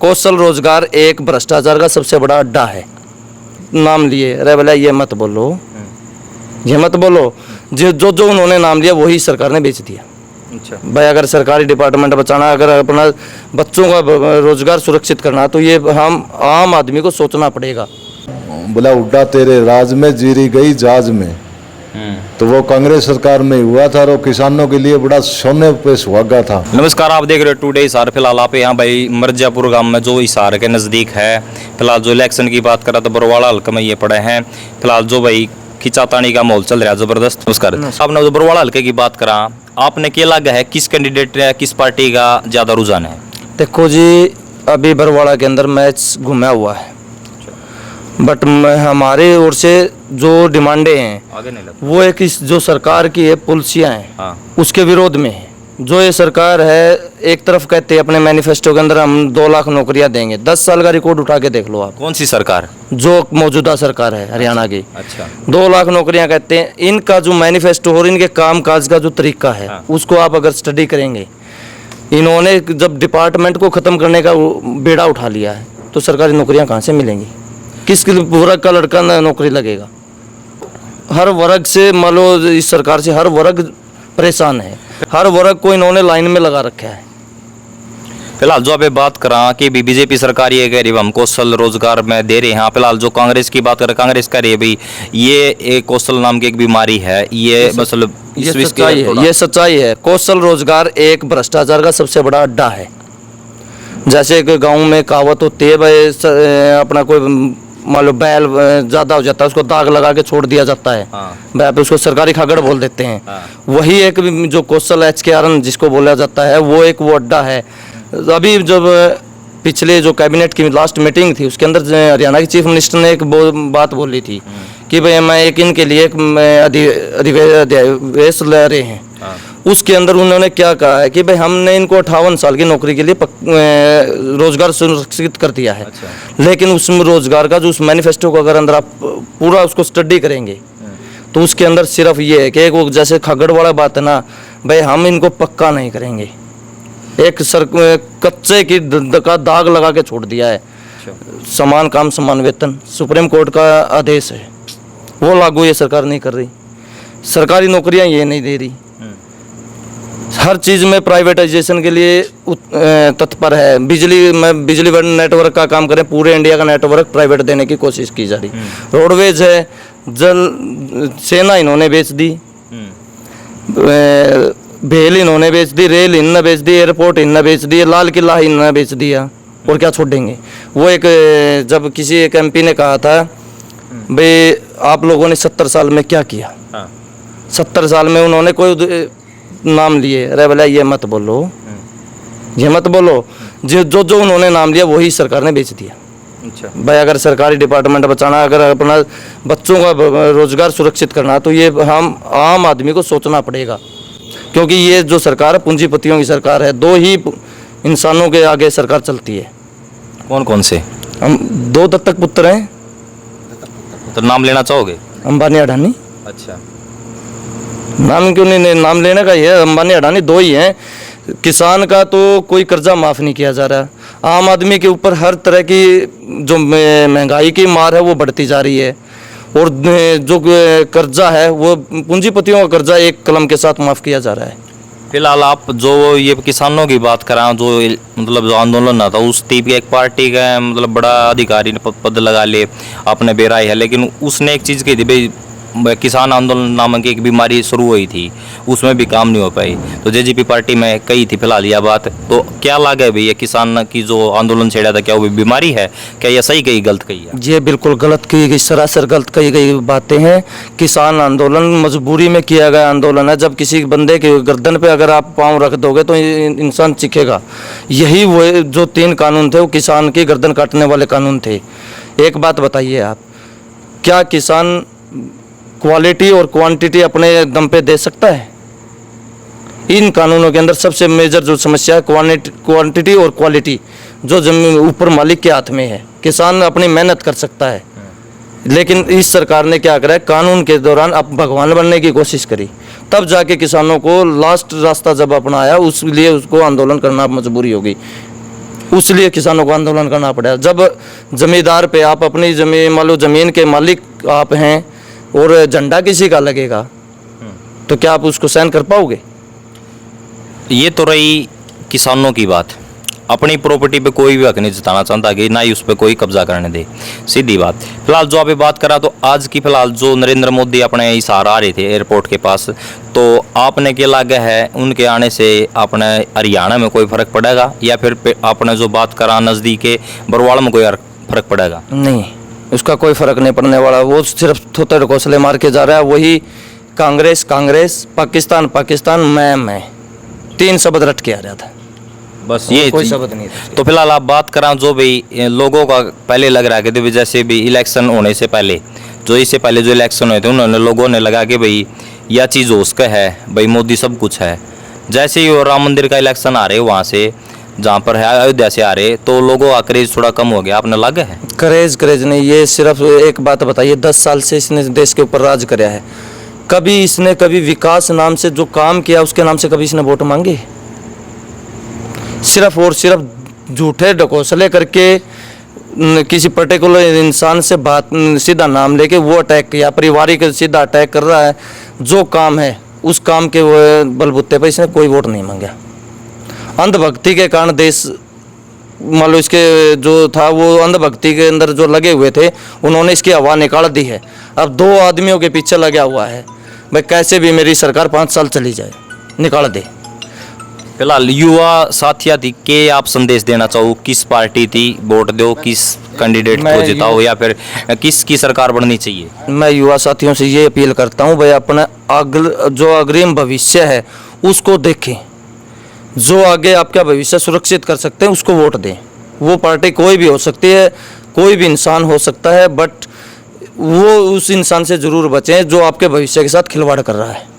कौशल रोजगार एक भ्रष्टाचार का सबसे बड़ा अड्डा है। नाम लिए अरे बोला ये मत बोलो, ये मत बोलो, जो उन्होंने नाम लिया वही सरकार ने बेच दिया। अच्छा भाई अगर सरकारी डिपार्टमेंट बचाना, अगर अपना बच्चों का रोजगार सुरक्षित करना, तो ये हम आम आदमी को सोचना पड़ेगा। बोला उड्डा तेरे राज में जीरी गई जहाज में, तो वो कांग्रेस सरकार में हुआ था और वो किसानों के लिए बड़ा सोने पे सुहागा था। नमस्कार, आप देख रहे हो टुडे हिसार। फिलहाल आप यहाँ भाई मिर्जापुर गांव में जो हिसार के नज़दीक है। फिलहाल जो इलेक्शन की बात करा तो बरवाड़ा हल्के में ये पड़े हैं। फिलहाल जो भाई खिंचातानी का माहौल चल रहा है जबरदस्त। नमस्कार, आपने जो बरवाड़ा हल्के की बात करा, आपने क्या लगा है किस कैंडिडेट किस पार्टी का ज़्यादा रुझान है? देखो जी, अभी बरवाड़ा के अंदर मैच घुमा हुआ है, बट हमारे ओर से जो डिमांडें हैं आगे नहीं लगता वो एक जो सरकार की है पॉलिसियाँ हैं, हाँ। उसके विरोध में है। जो ये सरकार है, एक तरफ कहते हैं अपने मैनिफेस्टो के अंदर हम 2 लाख नौकरियां देंगे। 10 साल का रिकॉर्ड उठा के देख लो आप। कौन सी सरकार? जो मौजूदा सरकार है हरियाणा की, अच्छा 2 लाख नौकरियां कहते हैं। इनका जो मैनिफेस्टो और इनके काम काज का जो तरीका है, हाँ। उसको आप अगर स्टडी करेंगे, इन्होंने जब डिपार्टमेंट को ख़त्म करने का बेड़ा उठा लिया है, तो सरकारी नौकरियाँ कहाँ से मिलेंगी? किस वर्ग का लड़का नौकरी लगेगा? हर वर्ग से, मान लो इस सरकार से हर वर्ग परेशान है, हर वर्ग को इन्होंने लाइन में लगा रखा है। फिलहाल जो आप बात करा कि बीजेपी सरकार ये कह रही है हम कौशल रोजगार में दे रहे हैं। फिलहाल जो कांग्रेस की बात करें, कांग्रेस कह रही है भाई ये एक कौशल नाम की एक बीमारी है। ये मतलब ये सच्चाई है। कौशल रोजगार एक भ्रष्टाचार का सबसे बड़ा अड्डा है। जैसे एक गाँव में कहावत होती है, भाई अपना कोई मान लो बैल ज़्यादा हो जाता है, उसको दाग लगा के छोड़ दिया जाता है। हाँ। भाई उसको सरकारी खागड़ बोल देते हैं। हाँ। वही एक जो कौशल HKRN जिसको बोला जाता है, वो एक वो अड्डा है। अभी जब पिछले जो कैबिनेट की लास्ट मीटिंग थी, उसके अंदर हरियाणा के चीफ मिनिस्टर ने एक बात बोली थी कि भाई मैं एक इनके लिए एक अधिवेश ले रहे हैं। हाँ। उसके अंदर उन्होंने क्या कहा है कि भाई हमने इनको 58 साल की नौकरी के लिए रोजगार सुनिश्चित कर दिया है। अच्छा। लेकिन उस रोजगार का जो उस मैनिफेस्टो को अगर अंदर आप पूरा उसको स्टडी करेंगे, तो उसके अंदर सिर्फ ये है कि एक वो जैसे खगड़ वाला बात है ना, भाई हम इनको पक्का नहीं करेंगे। एक कच्चे की का दाग लगा के छोड़ दिया है। समान काम समान वेतन सुप्रीम कोर्ट का आदेश है, वो लागू ये सरकार नहीं कर रही। सरकारी नौकरियां ये नहीं दे रही। हर चीज़ में प्राइवेटाइजेशन के लिए तत्पर है। बिजली नेटवर्क का काम करें, पूरे इंडिया का नेटवर्क प्राइवेट देने की कोशिश की जा रही। रोडवेज है, जल सेना इन्होंने बेच दी, भेल इन्होंने बेच दी, रेल इन्होंने बेच दी, एयरपोर्ट इन्होंने बेच दी, लाल किला इन्होंने बेच दिया, और क्या छोड़ेंगे? वो एक जब किसी एक MP ने कहा था भाई आप लोगों ने 70 साल में क्या किया? 70 साल में उन्होंने कोई नाम लिए अरे बोला ये मत बोलो, ये मत बोलो, जो उन्होंने नाम लिया वही सरकार ने बेच दिया। अच्छा भाई अगर सरकारी डिपार्टमेंट बचाना, अगर अपना बच्चों का रोजगार सुरक्षित करना, तो ये हम आम आदमी को सोचना पड़ेगा। क्योंकि ये जो सरकार है पूंजीपतियों की सरकार है। 2 ही इंसानों के आगे सरकार चलती है। कौन कौन से? हम 2 दत्तक पुत्र हैं। तो नाम लेना चाहोगे? अंबानी अडानी। अच्छा, नाम क्यों नहीं? नाम लेने का ये अंबानी अडानी 2 ही हैं। किसान का तो कोई कर्जा माफ़ नहीं किया जा रहा। आम आदमी के ऊपर हर तरह की जो महंगाई की मार है वो बढ़ती जा रही है, और जो कर्जा है वो पूंजीपतियों का कर्जा एक कलम के साथ माफ़ किया जा रहा है। फिलहाल आप जो ये किसानों की बात करा, जो मतलब जो आंदोलन था, उस टाइप की एक पार्टी का मतलब बड़ा अधिकारी ने पद लगा ले, आपने बेराई है। लेकिन उसने एक चीज़ कही थी भाई किसान आंदोलन नामक एक बीमारी शुरू हुई थी, उसमें भी काम नहीं हो पाई। तो JJP पार्टी में कही थी फिलहाल यह बात। तो क्या लगा है भाई ये किसान की जो आंदोलन छेड़ा था, क्या वो बीमारी है? क्या ये सही कही गलत कही है? ये बिल्कुल गलत कही गई, सरासर गलत कही गई बातें हैं। किसान आंदोलन मजबूरी में किया गया आंदोलन है। जब किसी बंदे के गर्दन पे अगर आप पाँव रख दोगे तो इंसान चीखेगा। यही वो जो 3 कानून थे वो किसान की गर्दन काटने वाले कानून थे। एक बात बताइए आप, क्या किसान क्वालिटी और क्वांटिटी अपने दम पे दे सकता है? इन कानूनों के अंदर सबसे मेजर जो समस्या है क्वांटिटी और क्वालिटी, जो जमीन ऊपर मालिक के हाथ में है। किसान अपनी मेहनत कर सकता है, लेकिन इस सरकार ने क्या करा है, कानून के दौरान अब भगवान बनने की कोशिश करी, तब जाके किसानों को लास्ट रास्ता जब अपनाया, उसके लिए उसको आंदोलन करना मजबूरी होगी। उसलिए किसानों को आंदोलन करना पड़ा। जब जमींदार पे आप अपनी जमीन मान लो ज़मीन के मालिक आप हैं और झंडा किसी का लगेगा तो क्या आप उसको सहन कर पाओगे? ये तो रही किसानों की बात। अपनी प्रॉपर्टी पे कोई भी हक नहीं जताना चाहता कि ना ही उस पर कोई कब्जा करने दे, सीधी बात। फिलहाल जो अभी बात करा तो आज की फिलहाल जो नरेंद्र मोदी अपने हिसार आ रहे थे एयरपोर्ट के पास, तो आपने क्या लगा है उनके आने से अपने हरियाणा में कोई फ़र्क पड़ेगा या फिर आपने जो बात करा नज़दीक बरवाड़ा में कोई फ़र्क पड़ेगा? नहीं, उसका कोई फ़र्क नहीं पड़ने वाला। वो सिर्फ थोड़े घोंसले मार के जा रहा है। वही कांग्रेस कांग्रेस, पाकिस्तान पाकिस्तान, मैं 3 शब्द रट के आ रहा था, बस ये कोई शब्द नहीं था। तो फिलहाल आप बात करा जो भी लोगों का पहले लग रहा है कि जैसे भी इलेक्शन होने से पहले जो इससे पहले जो इलेक्शन हुए थे उन्होंने लोगों ने लगा कि भाई यह चीज़ उसका है, भाई मोदी सब कुछ है। जैसे ही वो राम मंदिर का इलेक्शन आ रहे वहाँ से जहाँ पर है अयोध्या से आ रहे तो लोगों का क्रेज थोड़ा कम हो गया, आपने लगा है? क्रेज नहीं, ये सिर्फ एक बात बताइए, 10 साल से इसने देश के ऊपर राज कराया है, कभी इसने कभी विकास नाम से जो काम किया उसके नाम से कभी इसने वोट मांगे? सिर्फ और सिर्फ झूठे ढकोसले करके किसी पर्टिकुलर इंसान से बात सीधा नाम लेके वो अटैक किया, पारिवारिक सीधा अटैक कर रहा है। जो काम है उस काम के वो बलबूते पर इसने कोई वोट नहीं मांगा। अंधभक्ति के कारण देश मान लो इसके जो था वो अंधभक्ति के अंदर जो लगे हुए थे उन्होंने इसकी हवा निकाल दी है। अब 2 आदमियों के पीछे लगा हुआ है, भाई कैसे भी मेरी सरकार 5 साल चली जाए, निकाल दे। फिलहाल युवा साथिया थी के आप संदेश देना चाहो, किस पार्टी थी वोट दो, किस कैंडिडेट को जिताओ या फिर किसकी सरकार बननी चाहिए? मैं युवा साथियों से ये अपील करता हूँ भाई अपना जो अग्रिम भविष्य है उसको देखें, जो आगे आपका भविष्य सुरक्षित कर सकते हैं उसको वोट दें। वो पार्टी कोई भी हो सकती है, कोई भी इंसान हो सकता है, बट वो उस इंसान से ज़रूर बचें जो आपके भविष्य के साथ खिलवाड़ कर रहा है।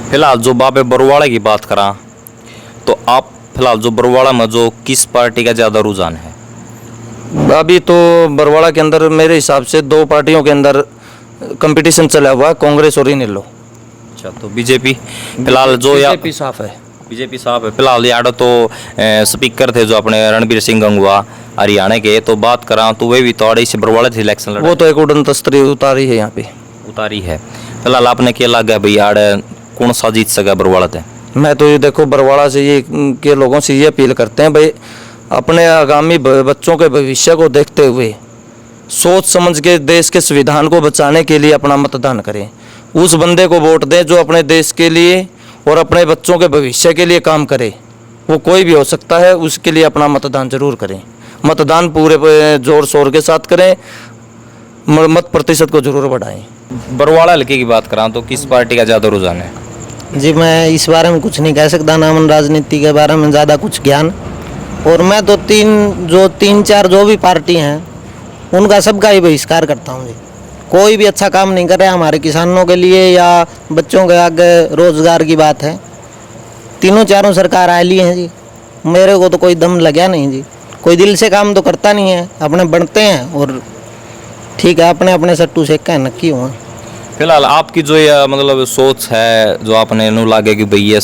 फिलहाल जो बाबे बरवाड़ा की बात करा तो आप फिलहाल जो बरवाड़ा में जो किस पार्टी का ज़्यादा रुझान है? अभी तो बरवाड़ा के अंदर मेरे हिसाब से 2 पार्टियों के अंदर कंपटीशन चला हुआ है, कांग्रेस और इनेलो। अच्छा, तो बीजेपी फिलहाल जो या बीजेपी साफ है, बीजेपी साहब है। फिलहाल यार तो स्पीकर थे जो अपने रणबीर सिंह गंगवा हरियाणा के, तो बात करा तो वे भी थोड़े से बरवाड़ा से इलेक्शन लड़ा, वो तो एक उड़न तस्तरी उतारी है यहाँ पे उतारी है। फिलहाल आपने क्या लगा भाई यार कौन सा जीत सका बरवाड़ा से? मैं तो ये देखो बरवाड़ा से ये के लोगों से ये अपील करते हैं भाई अपने आगामी बच्चों के भविष्य को देखते हुए सोच समझ के देश के संविधान को बचाने के लिए अपना मतदान करें। उस बंदे को वोट दें जो अपने देश के लिए और अपने बच्चों के भविष्य के लिए काम करे। वो कोई भी हो सकता है, उसके लिए अपना मतदान जरूर करें। मतदान पूरे जोर शोर के साथ करें, मत प्रतिशत को जरूर बढ़ाएं। बरवाड़ा हल्के की बात करा तो किस पार्टी का ज़्यादा रुझान है? जी मैं इस बारे में कुछ नहीं कह सकता, नामन राजनीति के बारे में ज़्यादा कुछ ज्ञान। और मैं तो 3-4 जो भी पार्टी हैं उनका सबका ही बहिष्कार करता हूँ जी। कोई भी अच्छा काम नहीं कर रहा हमारे किसानों के लिए या बच्चों के आगे रोजगार की बात है। 3-4 सरकार आ ली हैं जी, मेरे को तो कोई दम लगा नहीं जी। कोई दिल से काम तो करता नहीं है, अपने बढ़ते हैं और ठीक है अपने अपने सट्टू से क्या नक्की हुआ। फिलहाल आपकी जो ये मतलब सोच है जो आपने नू लागे कि भाई ये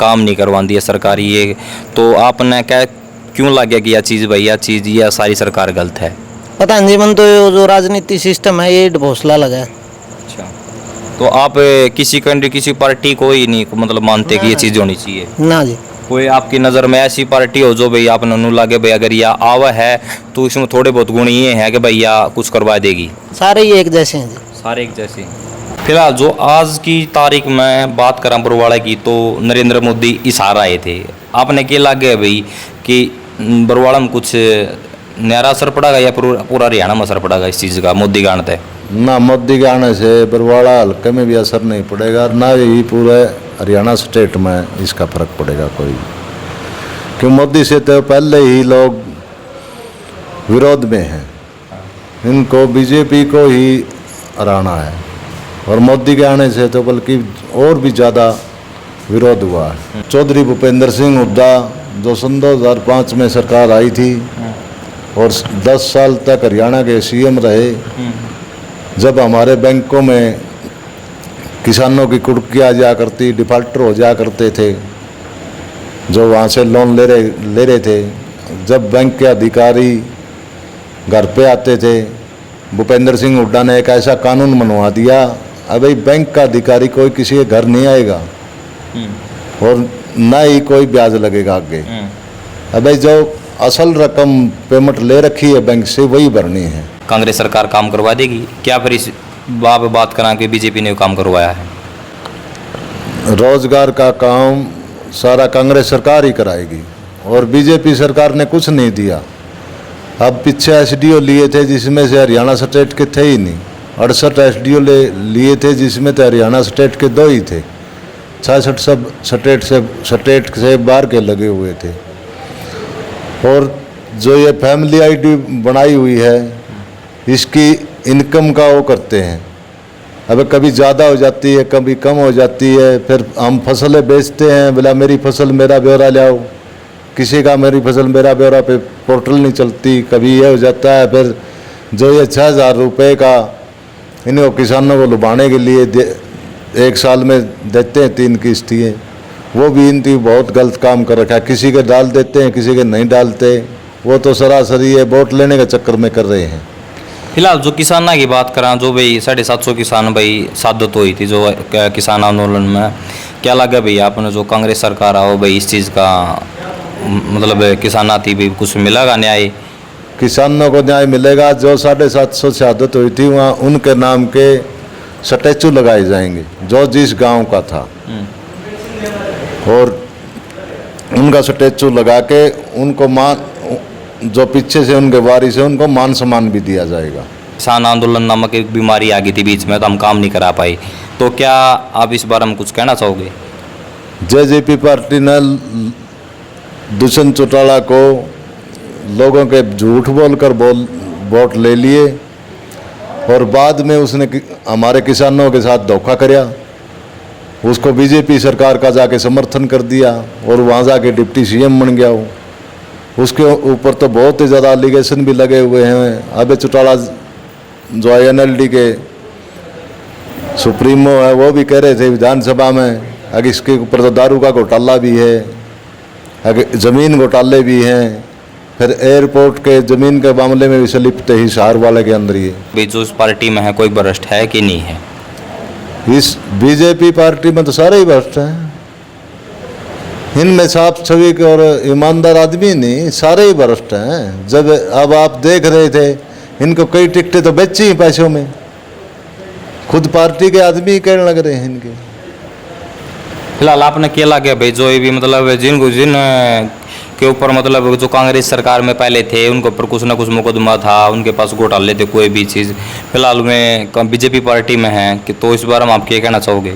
काम नहीं करवाती है सरकारी ये, तो आपने क्या क्यों लगे कि यह चीज़ भाई यह चीज़ यह सारी सरकार गलत है? पता नहीं मन तो जो राजनीति सिस्टम है ये ढोसला लगा है। अच्छा, तो आप किसी पार्टी को ही नहीं मतलब मानते कि ये चीज़ होनी चाहिए ना जी? कोई आपकी नज़र में ऐसी पार्टी हो जो भाई आपने नू लागे भाई अगर यह आवा है तो इसमें थोड़े बहुत गुण ये हैं कि भाई यह कुछ करवा देगी? सारे ही एक जैसे हैं जी, सारे एक जैसे। फिलहाल जो आज की तारीख में बात करें बरवाड़ा की तो नरेंद्र मोदी इशारा आए थे, आपने क्या लगे भाई कि बरवाड़ा में कुछ नया असर पड़ेगा या पूरा हरियाणा में असर पड़ेगा इस चीज़ का मोदी के आने से? ना मोदी के आने से बरवाड़ा हल्के में भी असर नहीं पड़ेगा, ना ही पूरे हरियाणा स्टेट में इसका फर्क पड़ेगा कोई। क्यों मोदी से तो पहले ही लोग विरोध में हैं, इनको बीजेपी को ही हराना है और मोदी के आने से तो बल्कि और भी ज़्यादा विरोध हुआ है। चौधरी भूपेंद्र सिंह हुड्डा जो सन 2005 में सरकार आई थी और 10 साल तक हरियाणा के सीएम रहे, जब हमारे बैंकों में किसानों की कुर्कियाँ जा करती, डिफाल्टर हो जा करते थे, जो वहाँ से लोन ले रहे थे, जब बैंक के अधिकारी घर पे आते थे, भूपेंद्र सिंह हुड्डा ने एक ऐसा कानून बनवा दिया, अभी बैंक का अधिकारी कोई किसी के घर नहीं आएगा और ना ही कोई ब्याज लगेगा आगे। अभी जो असल रकम पेमेंट ले रखी है बैंक से वही भरनी है। कांग्रेस सरकार काम करवा देगी क्या? फिर इस बात करा कि बीजेपी ने काम करवाया है। रोजगार का काम सारा कांग्रेस सरकार ही कराएगी और बीजेपी सरकार ने कुछ नहीं दिया। अब पीछे एसडीओ लिए थे जिसमें से हरियाणा स्टेट के थे ही नहीं, 68 एसडीओ लिए थे जिसमें तो हरियाणा स्टेट के 2 ही थे, 66 सब स्टेट से बाहर के लगे हुए थे। और जो ये फैमिली आईडी बनाई हुई है इसकी इनकम का वो करते हैं। अब कभी ज़्यादा हो जाती है, कभी कम हो जाती है, फिर हम फसलें बेचते हैं, बोला मेरी फसल मेरा ब्यौरा लाओ, किसी का मेरी फसल मेरा ब्यौरा पे पोर्टल नहीं चलती, कभी ये हो जाता है। फिर जो ये 6,000 रुपये का इनको किसानों को लुभाने के लिए एक साल में देते हैं 3 किस्तें, वो भी इनकी बहुत गलत काम कर रखा है। किसी के डाल देते हैं, किसी के नहीं डालते, वो तो सरासरी है वोट लेने के चक्कर में कर रहे हैं। फिलहाल जो किसानों की बात करा, जो भाई 750 किसान भाई शहादत हुई थी जो किसान आंदोलन में, क्या लगा भाई आपने जो कांग्रेस सरकार आओ भाई इस चीज़ का मतलब किसान थी भी कुछ मिलेगा न्याय? किसानों को न्याय मिलेगा। जो 750 शहादत हुई थी वहाँ उनके नाम के स्टैचू लगाए जाएंगे जो जिस गांव का था, और उनका स्टैचू लगा के उनको मान जो पीछे से उनके वारिस है उनको मान सम्मान भी दिया जाएगा। किसान आंदोलन नामक एक बीमारी आ गई थी बीच में तो हम काम नहीं करा पाए, तो क्या आप इस बारे में कुछ कहना चाहोगे? जेजेपी पार्टी ने दुष्यंत चौटाला को लोगों के झूठ बोलकर वोट ले लिए और बाद में उसने हमारे किसानों के साथ धोखा कराया। उसको बीजेपी सरकार का जाके समर्थन कर दिया और वहाँ जाके डिप्टी सीएम बन गया वो। उसके ऊपर तो बहुत ही ज़्यादा एलिगेशन भी लगे हुए हैं। अबे चौटाला जो एनएलडी के सुप्रीमो है वो भी कह रहे थे विधानसभा में, अगर इसके ऊपर तो दारू का घोटाला भी है, अगर ज़मीन घोटाले भी हैं, फिर एयरपोर्ट के ज़मीन के मामले में भी संलिप्त है हिसार वाले के अंदर। ये भाई जो इस पार्टी में है कोई भ्रष्ट है कि नहीं है? इस बीजेपी पार्टी में तो सारे ही भ्रष्ट हैं। इनमें साफ छवि के और ईमानदार आदमी नहीं, सारे ही भ्रष्ट हैं। जब अब आप देख रहे थे इनको कई टिकटें तो बेची ही पैसों में, खुद पार्टी के आदमी कहने लग रहे हैं इनके। फिलहाल आपने क्या लगे भाई जो ये भी मतलब जिन के ऊपर मतलब जो कांग्रेस सरकार में पहले थे उनके ऊपर कुछ ना कुछ मुकदमा था, उनके पास घोटाले थे कोई भी चीज़, फिलहाल में बीजेपी पार्टी में है कि, तो इस बारे में आप क्या कहना चाहोगे?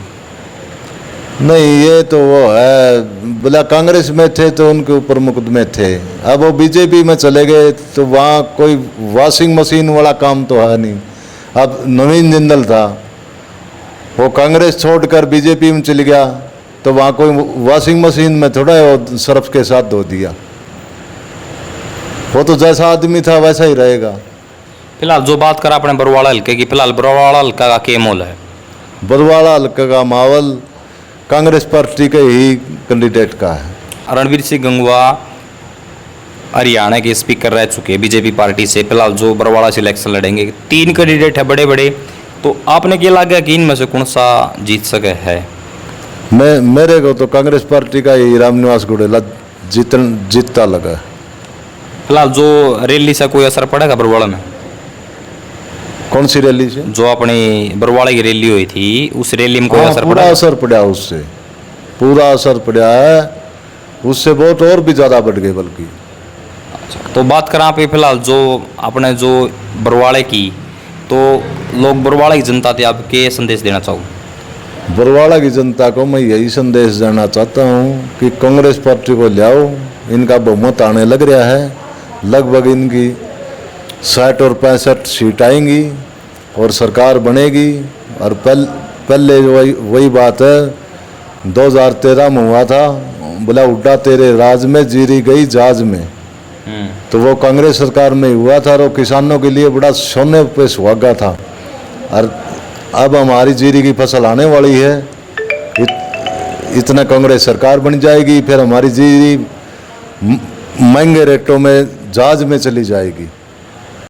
नहीं, ये तो वो है, बोला कांग्रेस में थे तो उनके ऊपर मुकदमे थे, अब वो बीजेपी में चले गए तो वहाँ कोई वॉशिंग मशीन वाला काम तो है नहीं। अब नवीन जिंदल था, वो कांग्रेस छोड़कर बीजेपी में चल गया तो वहाँ कोई वॉशिंग मशीन में थोड़ा वो सर्फ के साथ धो दिया, वो तो जैसा आदमी था वैसा ही रहेगा। फिलहाल जो बात करा अपने बरवाड़ा हल्के की, फिलहाल बरवाड़ा हल्का का क्या मोल है? बरवाड़ा हल्का का माहौल कांग्रेस पार्टी के ही कैंडिडेट का है। रणवीर सिंह गंगवा हरियाणा के स्पीकर रह चुके बीजेपी पार्टी से, फिलहाल जो बरवाड़ा से इलेक्शन लड़ेंगे, 3 कैंडिडेट है बड़े बड़े, तो आपने क्या लगा कि इनमें से कौन सा जीत सके है? मेरे को तो कांग्रेस पार्टी का ही रामनिवास गुडेला जीतता लगा। फिलहाल जो रैली से कोई असर पड़ेगा बरवाड़ा में? कौन सी रैली से? जो अपनी बरवाड़ा की रैली हुई थी उस रैली में कोई असर पड़ा? पूरा असर पड़ा, उससे पूरा असर पड़ा है, उससे बहुत और भी ज़्यादा बढ़ गए बल्कि। अच्छा, तो बात करें आप फिलहाल जो अपने जो बरवाड़े की, तो लोग बरवाड़ा की जनता थे, आप क्या संदेश देना चाहो? बरवाड़ा की जनता को मैं यही संदेश देना चाहता हूँ कि कांग्रेस पार्टी को लाओ, इनका बहुमत आने लग रहा है, लगभग इनकी 60 और 65 सीट आएंगी और सरकार बनेगी। और पहले वही बात है 2013 में हुआ था, बोला उड्डा तेरे राज में जीरी गई जहाज में, तो वो कांग्रेस सरकार में हुआ था और वो किसानों के लिए बड़ा सोने पे सुहागा था। और अब हमारी जीरी की फसल आने वाली है, इतना कांग्रेस सरकार बन जाएगी, फिर हमारी जी महंगे रेटों में जहाज में चली जाएगी।